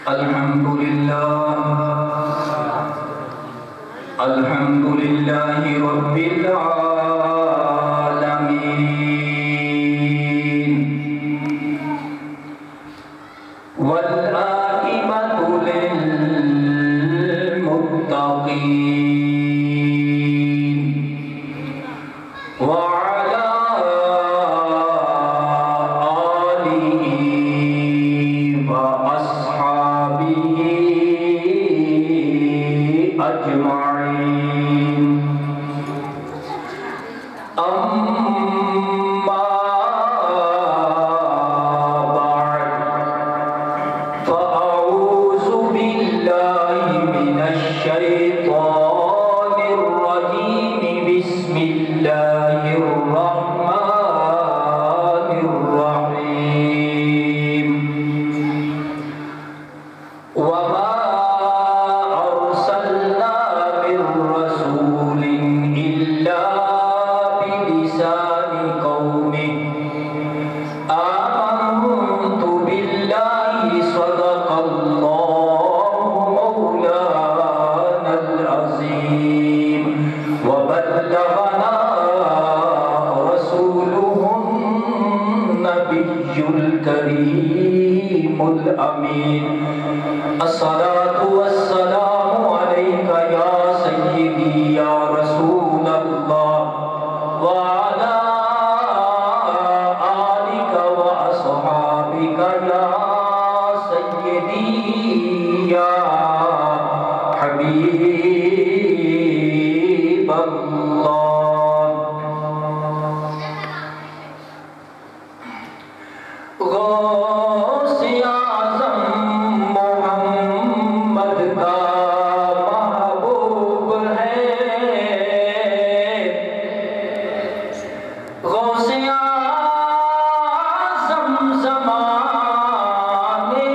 الحمد لله رب العالمين والعاقبة للمتقين وعلى آله وأصحابه أجمعين أما بعد فأعوذ بالله من الشيطان الرجيم بسم الله الرحمن الرحيم وما أرسلنا من رسول إلا بلسان قومه آمنت بالله صدق الله مولانا العظيم وبلغنا رسوله النبي الكريم الأمين الصلاة والسلام عليك يا سيدي يا رسول الله وعلى آلك وأصحابك يا سيدي يا حبيب الله غوث اعظم محمد کا محبوب ہے غوث اعظم زمانے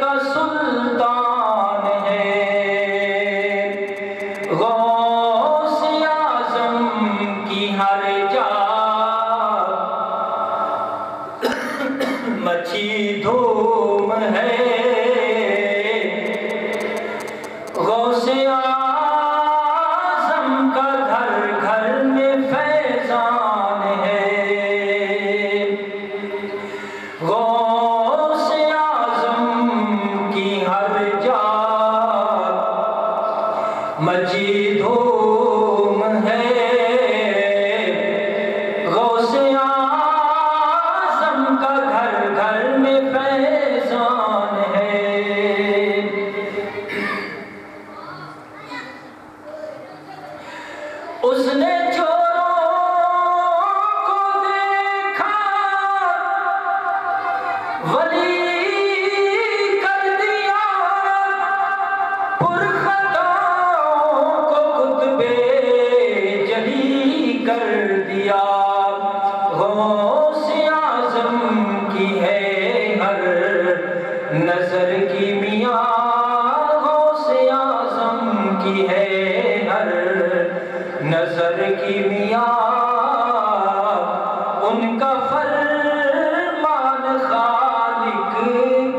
کا سلطان ہے غوث اعظم کی ہر جا مچھی دھوم ہے غوث اعظم کا گھر گھر میں فیضان ہے غوث اعظم کی ہر جا مچھی دھوم ہے غوث اعظم کا گھر گھر میں فیضان ہے اس نے چوروں کو دیکھا ولی کر دیا پرخطاؤں کو قطب جلی کر دیا غوث اعظم کی ہے ہر نظر کی میاں غوث اعظم کی ہے ہر نظر کی میاں ان کا فرمان خالق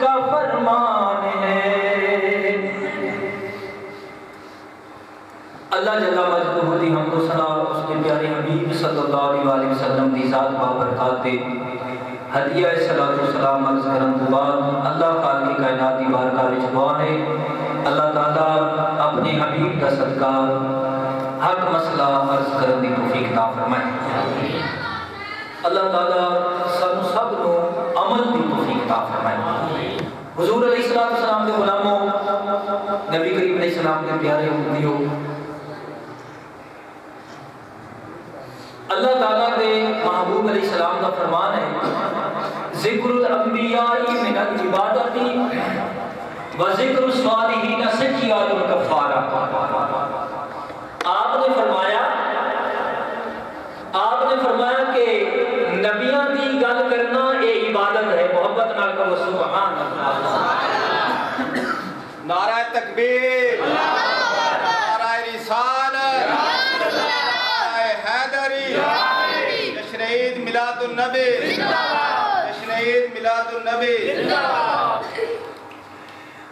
کا فرمان ہے اللہ جل مجدہ دی حمد و ثنا اس کے پیارے حبیب صلی اللہ علیہ وسلم دی ذات بابرکات دے ہدیہ صلاۃ و سلام عرض کرن تو بعد اللہ خالق کائنات دی بارگاہ وچ دعا ہے اللہ تعالیٰ اپنے حبیب کا صدقہ حق مسئلہ عرض کرن دی توفیق عطا فرمائے اللہ تعالیٰ سانو سب نو عمل دی توفیق عطا فرمائے حضور علیہ السلام دے غلاموں نبی کریم علیہ السلام دے پیارے امتیوں اللہ تعالیٰ دے محبوب علیہ السلام کا فرمان ہے ذکر الانبیاء من العبادت و ذکر الصالحین سجیات الکفارہ آپ نے فرمایا کہ نبیاں دی گل کرنا اے عبادت ہے محبت نال کہو سبحان اللہ نعرہ تکبیر نعرہ رسالت نعرہ حیدری جشن عید میلاد النبی جشن عید میلاد النبی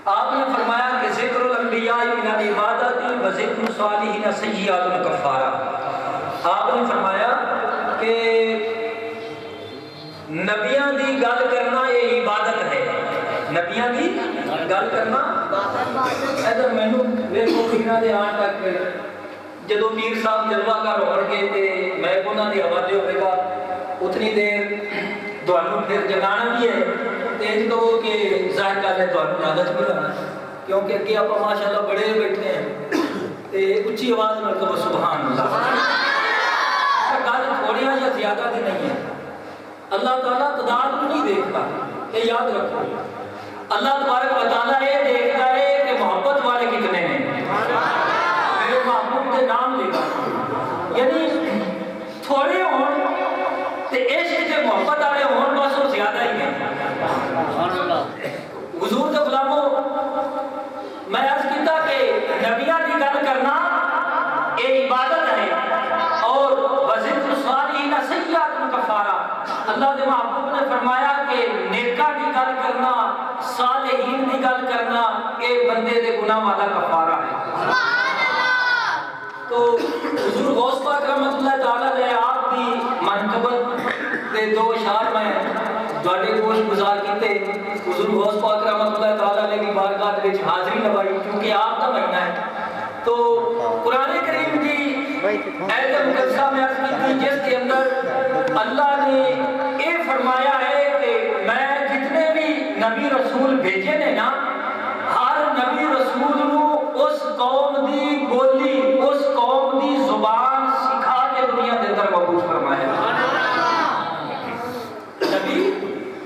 آپ نے فرمایا کہ ذکر الانبیاء من العبادت و ذکر الصالحین سیئات کفارہ. آپ نے فرمایا کہ نبیاں دی گل کرنا یہ عبادت ہے. نبیاں دی گل کرنا ادھر مینوں ویکھو کھیرا دے آن تک جدو پیر صاحب جلوہ کر ہون گے تے میں انہاں دی حوالے ہوئے گا اتنی دیر تھانوں پھر جگانا بھی ہے تے جدو کہ ظاہر گل ہے تھانوں عادت بھی ہونا کیونکہ اگے آپ ماشاءاللہ بڑے بیٹھے ہیں تے اچھی آواز نال کہو سبحان اللہ. گل تھوڑیاں یا زیادہ دی نہیں ہے. اللہ تعالیٰ تعداد کو نہیں دیکھتا، یہ یاد رکھو. اللہ تبارک و تعالیٰ یہ دیکھتا ہے کہ محبت والے کتنے ہیں. میرے محبوب کے نام لے گا یعنی تھوڑے ہون تے عشق کے محبت والے ہون بس وہ زیادہ ہی ہیں. حضور کے غلاموں میں عرض کیتا کہ نبیاں کی گل کرنا یہ عبادت ہے اور وذکر الصالحین سیئات کفارہ. اللہ کے محبوب نے فرمایا کہ نیکاں کی گل کرنا صالحین کی گل کرنا یہ بندے دے گناہ والا کفارہ ہے. تو حضور غوث پاک رحمۃ اللہ تعالیٰ علیہ آپ کی منقبت کے دو اشعار میں تواڈے گوش گزار کیتے. حضور غوث پاک رحمۃ اللہ تعالیٰ علیہ کی بارگاہ وچ حاضری لوائی کیونکہ آپ کا مہینہ ہے. تو قرآن کریم کی آیت مقدسہ میں عرض کی جس کے اندر اللہ نے یہ فرمایا ہے کہ میں جتنے بھی نبی رسول بھیجے نے نا ہر نبی رسول نو اس قوم دی بولی اس قوم دی زبان سکھا کے دنیا کے اندر مبعوث فرمایا. نبی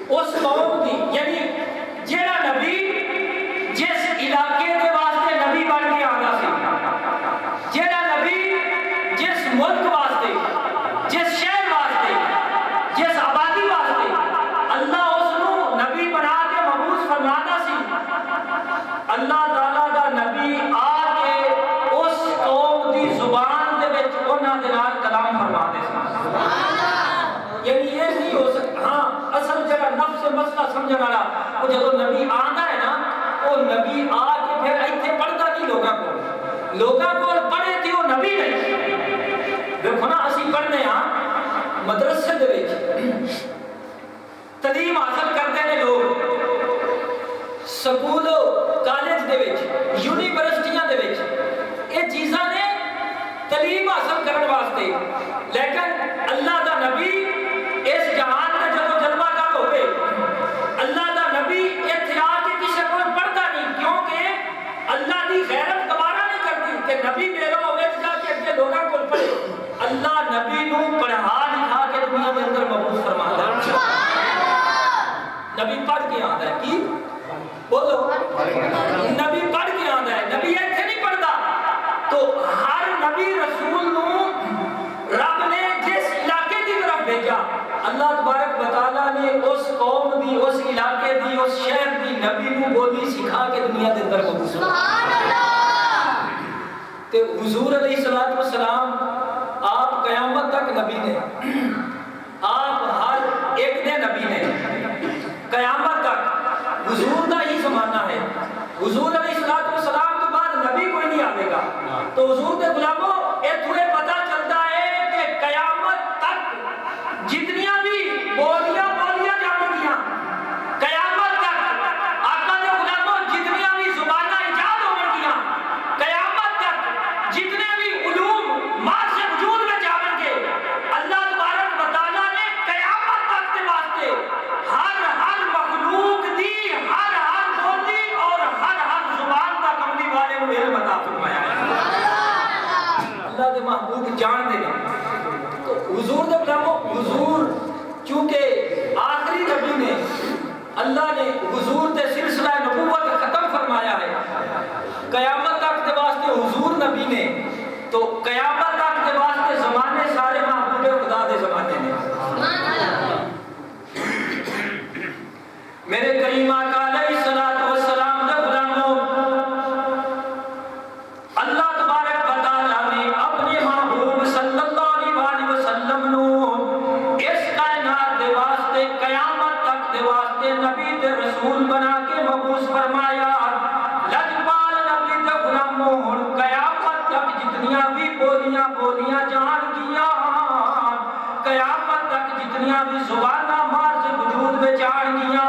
اس قوم دی یعنی جیڑا نبی جس علاقے دے واسطے نبی بن کے آنا سی، جیڑا نبی جس ملک واسطے جس شہر واسطے جس آبادی واسطے اللہ اس نو نبی بنا کے مبعوث فرمانا سی، اللہ تعالیٰ دا نبی آ کے اس قوم دی زبان دے وچ انہاں دے نال کلام فرما دے سی. یعنی یہ نہیں ہو سکتا. ہاں اصل جگہ نفس مسئلہ سمجھن والا وہ جدو نبی آندا ہے نا وہ نبی آ کے پھر ایتھے پڑھدا نہیں لوگاں کو پڑھے تے وہ نبی نہیں. دیکھو نا اسی پڑھنے ہاں مدرسے دے وچ تعلیم حاصل کرتے ہیں لوگ سکول کالج دے وچ یونیورسٹیاں دے وچ یہ چیزاں نے تعلیم حاصل کرنے واسطے. لیکن اللہ دا نبی اس جہان میں جب جلوہ گر ہوئے اللہ دا نبی اتنے آ کے کسی کو پڑھتا نہیں کیونکہ اللہ دی غیرت گوارا نہیں کرتی کہ نبی میرا ہوئے جا کے اگلے لوگوں کو پڑھے. اللہ نبی نو پڑھا لکھا کے دنیا کے اندر مبعوث فرماتا ہے. نبی پڑھ کے آتا ہے کی بولو نبی پڑھ کے آتا ہے. نبی ایسے نہیں پڑھتا. تو ہر نبی رسول نو رب نے جس علاقے کی طرف بھیجا اللہ تبارک و تعالیٰ نے اس قوم دی اس علاقے دی اس شہر دی نبی نو بولی سکھا کے دنیا کے اندر مبعوث تے حضور علیہ الصلوۃ والسلام آپ قیامت تک نبی نے. آپ ہر ایک دے نبی نے قیامت تک. حضور دا ہی زمانہ ہے. حضور علیہ الصلوۃ والسلام کے بعد نبی کوئی نہیں آئے گا. تو حضور کے غلاموں یہ تمہیں پتہ چلتا ہے کہ قیامت تک جتنیاں بھی بولیاں جان گیا قیامت تک آقا کے غلاموں جتنیاں بھی زبانیں ایجاد ہو گیا قیامت تک جتنے بھی علوم ماں سے وجود میں جاون گے اللہ تبارک و تعالیٰ نے قیامت تک کے واسطے ہر مخلوق دی ہر بولی اور ہر زبان کا کملی والے کو علم عطا فرمایا ہے. اللہ کے محبوب جان دے تو حضور دے غلاموں حضور چونکہ آخری نبی نے اللہ نے حضور دے سلسلہ نبوت ختم فرمایا ہے. قیامت تک کے واسطے حضور نبی نے تو قیامت تک کے واسطے زمانے سارے محبوب خدا دے زمانے نے. میرے کریم آقا علیہ الصلوۃ والسلام دے غلاموں اللہ تبارک و تعالیٰ نے اپنے محبوب صلی اللہ علیہ وسلم نو اس کائنات دے واسطے قیامت تک دے واسطے نبی تے رسول بنا کے مبعوث فرمایا. زبانہ مارز وجود بچ آن گیا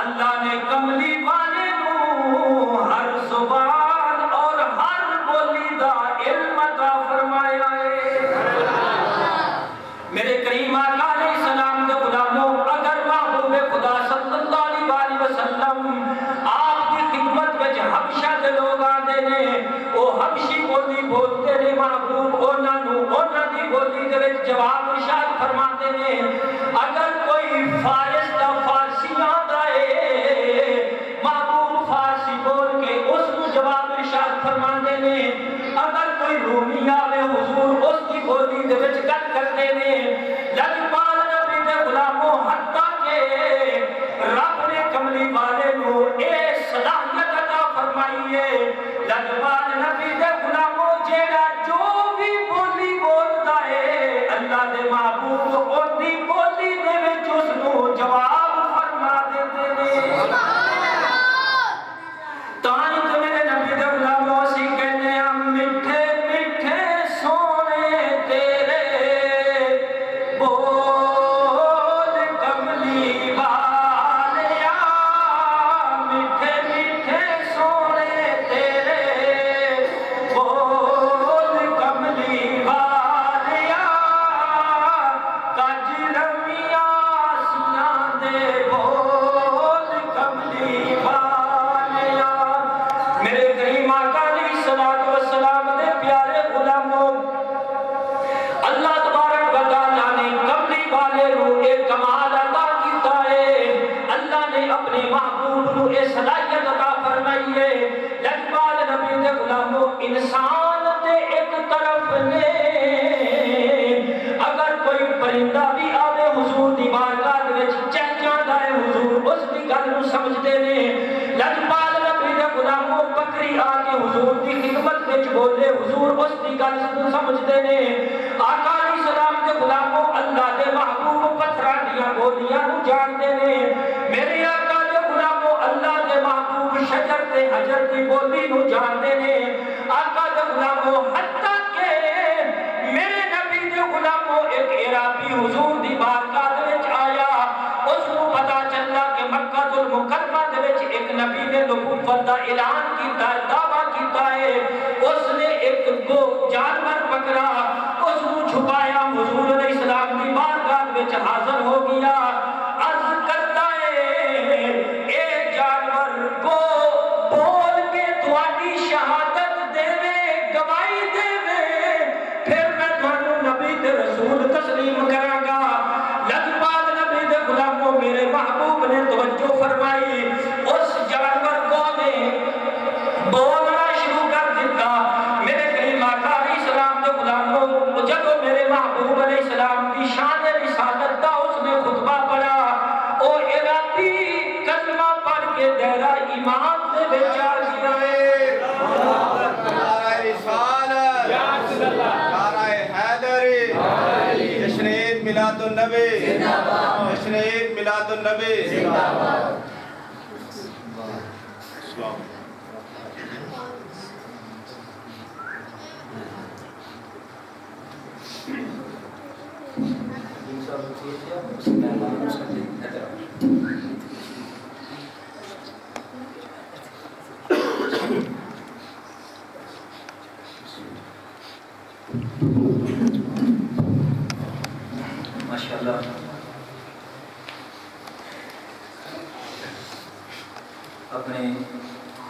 اللہ نے کملی والے نو ہر زبان اور ہر بولی دا علم عطا فرمایا ہے میرے کریم آقا علیہ السلام دے غلاموں اگر محبوب خدا صلی اللہ علیہ وسلم آپ کی خدمت وچ حبشہ دے لوگ آندے نے او حبشی بولی بولتے نے محبوب انہاں دی بولی دے وچ جواب ارشاد فرماتے نے اگر کوئی فارس دا فارسی آندا ہے محبوب فارسی بول کے اس کو جواب ارشاد فرماتے نے اگر کوئی رومی آوے حضور اس کی بولی دے وچ گل کرتے نے لجپال نبی دے غلاموں حتیٰ کہ رب نے کملی والے نو اے صلاحیت عطا فرمائی ہے لجپال نبی دے غلاموں جیڑا جو بھی بولی بولتا ہے اللہ دے محبوب ان دی بولی دے وچ اس نو جواب فرما دیتے نے تاں تے میرے نبی دے غلاموں اسی کہنے ہم میٹھے میٹھے سونے تیرے بول کملی والیا میٹھے میٹھے سونے تیرے بول کملی والیا کج رمیاں سیاں دے بول کملی والیا میرے کریم آقا علیہ السلام دے پیارے غلاموں اللہ تبارک و تعالیٰ نے کملی والے نو ایک کمال عطا کیتا ہے اللہ نے اپنے محبوب نو ایک صلاحیت عطا فرمائی ہے لجپال نبی دے غلاموں انسان دے ایک طرف نے اگر کوئی پرندہ بھی آوے حضور دی بارگاہ وچ چل جاندا ہے حضور اس دی گل نو سمجھدے نے لجپال نبی دے غلاموں بکری آ کے حضور دی خدمت وچ بولے حضور اس دی گل نو سمجھدے نے آقا علیہ السلام دے غلاموں اللہ دے محبوب پتھراں دیاں بولیاں نو جانتے نے میرے آقا دے غلاموں اللہ دے محبوب شجر تے حجر دی بولی نو جانتے نے آقا دے غلاموں حتیٰ کہ میرے نبی دے غلاموں ایک عرابی حضور دی بارگاہ وچ آیا اس کو پتا چلا کہ مکہ المکرمہ دے وچ ایک نبی نے نبوت دا اعلان کیتا ہے دعویٰ کیتا ہے اس نے ایک جانور پکڑا اس کو چھپایا حضور علیہ السلام دی بارگاہ وچ حاضر ہو گیا عرض کرتا ہے اے جانور کو بول کے تواڈی شہادت دے گواہی دے پھر میں تھانوں نبی تے رسول تسلیم کراں گا لجپال نبی دے غلاموں میرے محبوب نے توجہ فرمائی اس جانور کو نے بولنا شروع کر دیتا میرے کریم آقا علیہ السلام دے غلاموں جب میرے محبوب علیہ السلام کی شان رسالت دا اس نے خطبہ پڑھا او عرابی کلمہ پڑھ کے دائرہ ایمان دے وچ آ گیا ہے نعرہ رسالت نعرہ حیدری جشن عید میلاد النبی جشن عید میلاد النبی اسلام ماشاءاللہ اپنے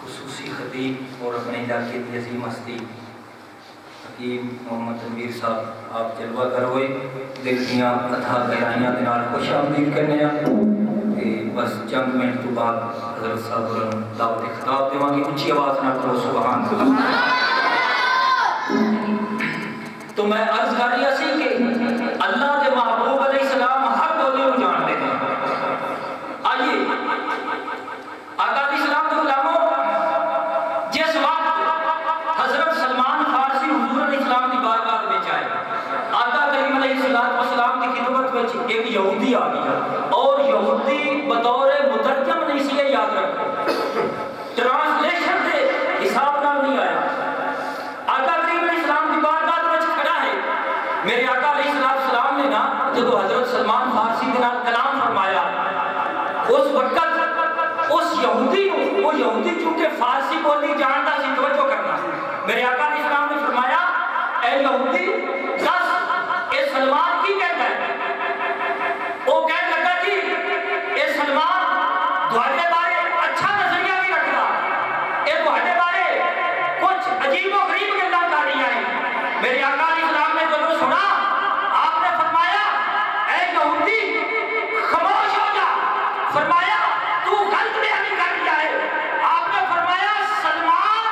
خصوصی خطیب اور اپنے علاقے کی عظیم ہستی حکیم محمد تنویر صاحب آپ جلوہ گر ہوئے دل دیاں اتھا گہرائیاں دے نال خوش آمدید کرنے ہیں بس چند منٹ تو بعد حضرت صاحب دعوت خطاب دیواں گی اونچی آواز نہ کرو سبحان اللہ تو میں عرض کر رہی سی کہ اللہ دے محبوب علیہ السلام ہر بولی کو جانتے ہیں آئیے آقا علیہ السلام کے غلاموں جس وقت حضرت سلمان فارسی حضور علیہ السلام کی بارگاہ میں آئے آقا کریم علیہ السلام کی خدمت میں ایک یہودی آ گیا اور یہودی بطور مترجم نہیں سی یاد رکھو ٹرانسلیشن دے حساب نال نہیں آیا آقا کریم علیہ السلام کی بارگاہ میں کھڑا ہے میرے آقا علیہ السلام وقت اس یہودی وہ یہودی چونکہ فارسی بولی جانتا سی، توجہ کرنا، میرے آقا علیہ السلام نے فرمایا اے یہودی دس اے سلمان کی کہتا ہے؟ وہ کہنے لگا جی اے سلمان دوہرے بارے اچھا نظریہ نہیں رکھتا، اے دوہرے بارے کچھ عجیب و غریب گلاں کر رہی ہیں۔ میرے آقا علیہ السلام نے جب سنا آپ نے فرمایا اے یہودی خاموش ہو جا، فرمایا تو غلط بیانی کر رہا ہے۔ آپ نے فرمایا سلمان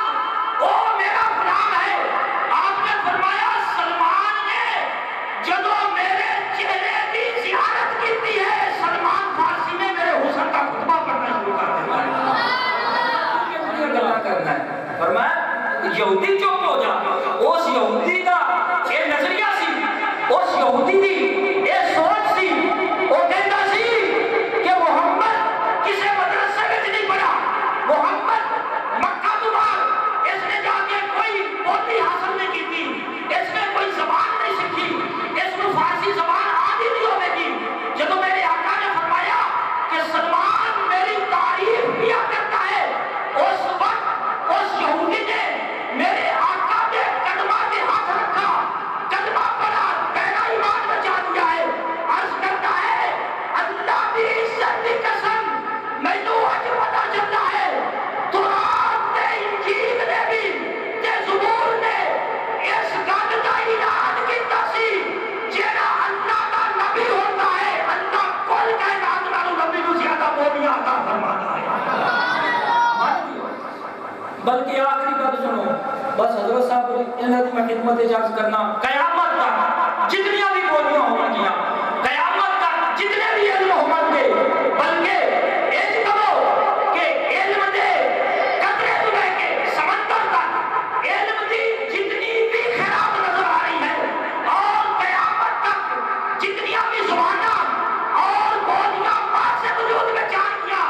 وہ میرا غلام ہے۔ آپ نے فرمایا سلمان نے جدو میرے چہرے کی زیارت کی ہے، سلمان فارسی میں میرے حسن کا خطبہ پڑھنا شروع کر دیتا ہے۔ کتنی گلا کرنا ہے؟ فرمایا یہودی چپ ہو جا۔ اس یہودی کا یہ نظریہ سی، اس یہودی کی یہ سوچ سی، وہ کہتا سی کہ محمد کسی مدرسے میں نہیں پڑھا، محمد مکہ تو باہر اس نے جا کے کوئی بولی حاصل نہیں کی تھی، اس نے کوئی زبان نہیں سیکھی، اس کو فارسی زبان آدھی نہیں ہونے کی۔ جب میرے آقا نے فرمایا کہ سلمان میری تعریف کیا کرتا ہے، اس وقت اس یہودی نے میرے آقا کے قدمہ کے ہاتھ رکھا، قدمہ پڑا، پہلا ایمان بچا دیا ہے۔ عرض کرتا ہے اللہ کی عزت کی قسم مینو اج پتا چلتا ہے تورات تے انجیل نے بھی تے زبور نے اس گل کا اعلان کیتا سی جیڑا اللہ دا نبی ہوتا ہے اللہ کل کائنات نالوں نبی نو زیادہ بولیاں عطا فرماتا ہے۔ بلکہ آخری بات سنو، بس حضرت صاحب انہاں دی میں خدمت عرض کرنا، قیامت تک جتنیاں بھی بولیاں ہوں گیاں، قیامت تک جتنے بھی علم ہوں گے، بلکہ ایک کہو کہ علم دے قطرے تو لے کے سمندر تک علم دی جتنی بھی خیرات نظر آ رہی ہے، اور قیامت تک جتنیاں بھی زباناں اور بولیاں بعد سے وجود میں جان کیا،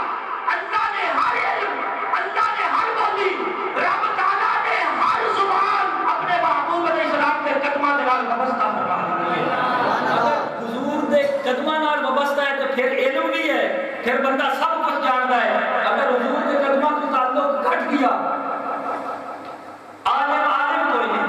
اللہ نے ہر علم، اللہ نے ہر بولی، رب تعالیٰ نے ہر زبان اپنے محبوب علیہ السلام کے قدمہ نال وابستہ فرما دی ہے۔ اگر حضور دے قدمہ نال وابستہ ہے تو پھر علم بھی ہے، پھر بندہ سب کچھ جانتا ہے۔ اگر حضور دے قدمہ تو تعلق کٹ گیا، عالم کوئی نہیں،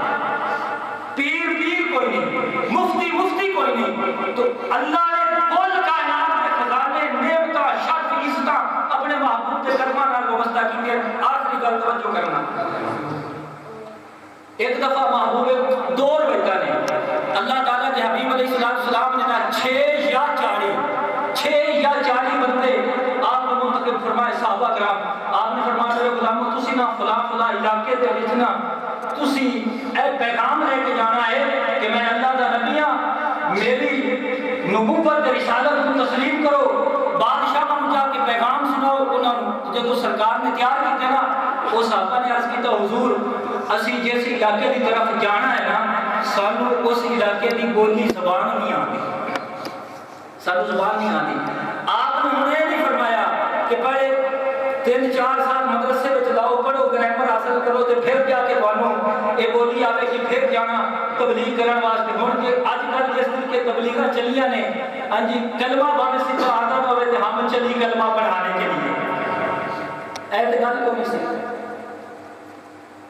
پیر کوئی نہیں، مفتی کوئی نہیں، تو اللہ نے کل کائنات کے خزانے نعمتاں شرف عزتاں اپنے محبوب کے قدمہ نال وابستہ کی ہے۔ آخری گل توجہ کرنا، ایک دفعہ محبوب دور بیٹا نے اللہ تعالیٰ کے حبیب علیہ السلام نے نا 6 یا 40 بندے آپ نے منتخب فرمائے صحابہ کرام۔ آپ نے فرمایا غلامو تسی نا فلاں علاقے دے وچ نا تسی اے پیغام لے کے جانا ہے کہ میں اللہ دا نبی ہاں، میری نبوت رسالت کو تسلیم کرو، بادشاہ کو جا کے پیغام سناؤ۔ انہاں جدوں سرکار نے تیار کیتے نا، وہ صحابہ نے عرض کیتا حضور اسی جس علاقے کی طرف جانا ہے نا، سانو اس علاقے کی بولی زبان نہیں آتی، سانو زبان نہیں آتی۔ آپ نے انہیں نہیں فرمایا کہ پہلے 3-4 سال مدرسے میں چلاؤ، پڑھو، گرامر حاصل کرو تے پھر جا کے تانوں یہ بولی آوے گی، پھر جانا تبلیغ کرنے واسطے۔ ہن کہ اج کل جس طرح کے تبلیغاں چلیاں نے، ہاں جی کلمہ بند سیدھا آتا ہوئے تے ہم چلی کلمہ پڑھانے کے لیے، ایسے گل کو نہیں سکتے۔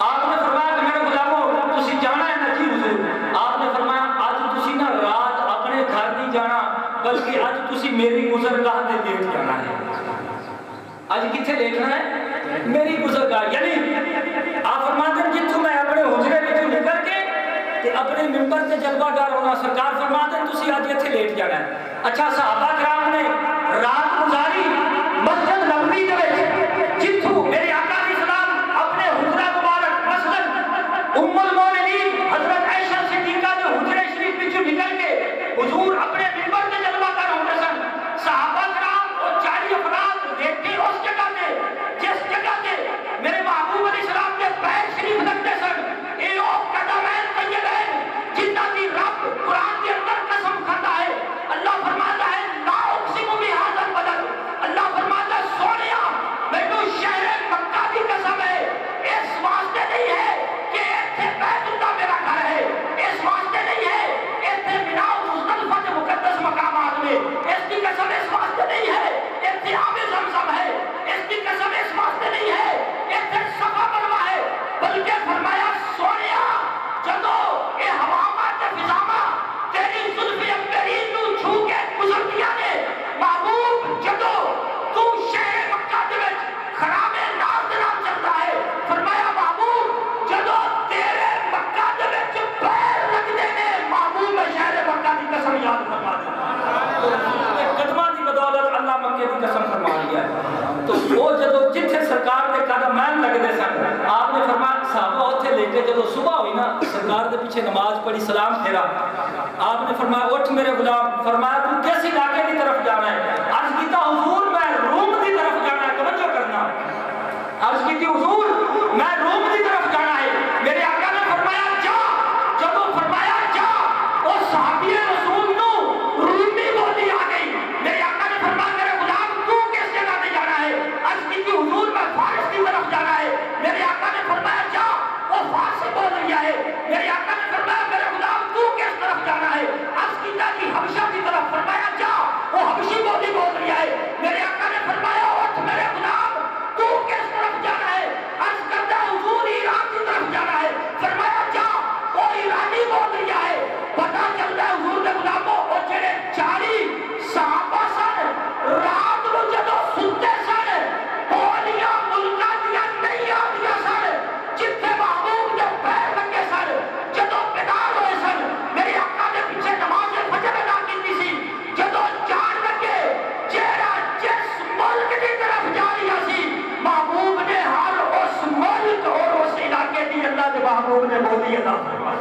آپ نے فرمایا کہ میرے غلامو تسی جانا ہے نا؟ جی حضور۔ آپ نے فرمایا آج تسی نا رات اپنے گھر نہیں جانا، بلکہ آج تسی میری گزرگاہ تے لیٹ جانا ہے۔ آج کتنے لیٹنا ہے؟ میری گزرگاہ، یعنی آپ فرماتے ہیں جتوں میں اپنے حجرے وچوں نکل کے تے اپنے منبر تے جلوہ گار ہونا، سرکار فرماتے ہیں تسی آج ایتھے لیٹ جانا ہے۔ اچھا صحابہ کرام نے رات گزاری مسجد نبوی دے وچ، جتوں میرے آقا علیہ السلام اپنے حجرہ مبارک مثلاً ام المومنین حضرت عائشہ صدیقہ کے حجرے شریف وچوں نکل کے حضور اپنے منبر تے جلوہ گار ہوندے سن۔ صحابہ کرام اور 40 افراد لیٹے اس جگہ تے جس جگہ تے میرے محبوب علیہ السلام کے پیر شریف لگتے سن، اے او قدمین طیبین جنہاں دی رب قرآن کے اندر قسم کھاتا ہے۔ اللہ فرماتا ہے لا اقسم بہذا البلد، اللہ فرماتا ہے سونیا مینوں شہر مکہ کی قسم ہے، اس واسطے نہیں ہے کہ ایتھے بیت اللہ میرا گھر ہے، اس واسطے نہیں ہے ایتھے مینا و مزدلفہ کے مقدس مقامات میں، اس کی قسم اس واسطے نہیں ہے ایتھے آب زمزم تو وہ جدو جتھے سرکار دے قدم این لگتے سن آپ نے فرمایا صحابہ اتھے لے کے جدو صبح ہوئی نا سرکار دے پیچھے نماز پڑھی سلام پھیرا آپ نے فرمایا اٹھ میرے غلام فرمایا تو کس علاقے کی طرف جانا ہے عرض کیتا حضور میں روم کی طرف جانا ہے توجہ کرنا عرض کیتی حضور میں روم کی طرف جانا ہے میرے آقا نے فرمایا جا جدو فرمایا جا اور صحابی رسول نو رومی بولی آ گئی میرے آقا نے فرمایا میرے غلام تو کس جگہ پہ جانا ہے عرض کیتی حضور میں فارس کی طرف جانا ہے میرے آقا نے فرمایا جا وہ فارسی بول رہی ہے میرے آقا نے فرمایا میرے غلام تو کس طرف جانا ہے عرض کیتا کہ حبشہ کی طرف فرمایا جا وہ حبشی بولی بول رہی ہے میرے آقا نے فرمایا اٹھ میرے غلام تو کس طرف جانا ہے عرض کرتا حضور ایران کی طرف جانا ہے فرمایا جا وہ ایرانی بول رہی ہے پتہ چلتا ہے حضور کے غلاموں وہ جڑے 40 صحابہ سن رات کو جدو سنتے سن بولیاں ملکہ دیا نہیں آدیا سن جتنے محبوب کے پیر لگے سن جدو بیدار ہوئے سن میرے آقا نے پیچھے نماز فجر ادا کی سی جدو جان لگے چہرہ جس ملک کی طرف جا رہا سی محبوب نے ہر اس ملک اور اس علاقے کی اللہ کے محبوب نے بولی ادا فرمائی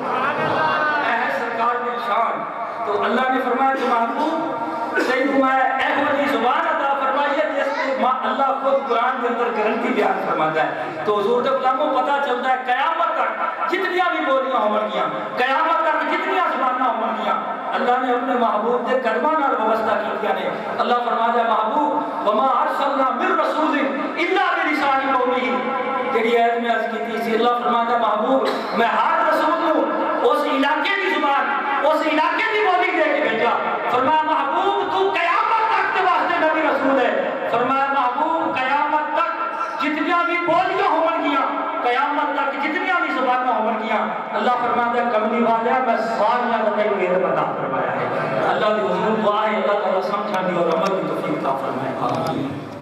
اے سرکار کی شان تو اللہ نے فرمایا کہ محبوب تینوں میں احمدی زبان عطا فرمائی ہے جس میں اللہ خود قرآن کے اندر گارنٹی بیان فرماتا ہے تو حضور کے غلاموں پتہ چلتا ہے قیامت تک جتنیاں بھی بولیاں ہوں گیاں قیامت تک جتنیاں زباناں ہوں گیاں اللہ نے اپنے محبوب کے قدماں نال وابستہ کیتیاں نے اللہ فرماتا ہے محبوب وما ارسلنا من رسول الا بلسان قومه تیری آیت میں عرض کی تھی اللہ فرماتا ہے محبوب میں ہر رسول ہوں اس علاقے کی زبان اس علاقے کی بولی دے کے بھیجا فرمایا محبوب تو قیامت تک کے واسطے نبی رسول ہے فرمایا محبوب قیامت تک جتنیاں بھی بولیاں ہون گیاں قیامت تک جتنیاں بھی زبانیں ہون گیاں اللہ فرماتا ہے کملی والا میں ساریاں کا تینوں علم عطا فرمایا ہے اللہ دی حضور دعا ہے اللہ تعالی سمجھانے اور عمل کی توفیق عطا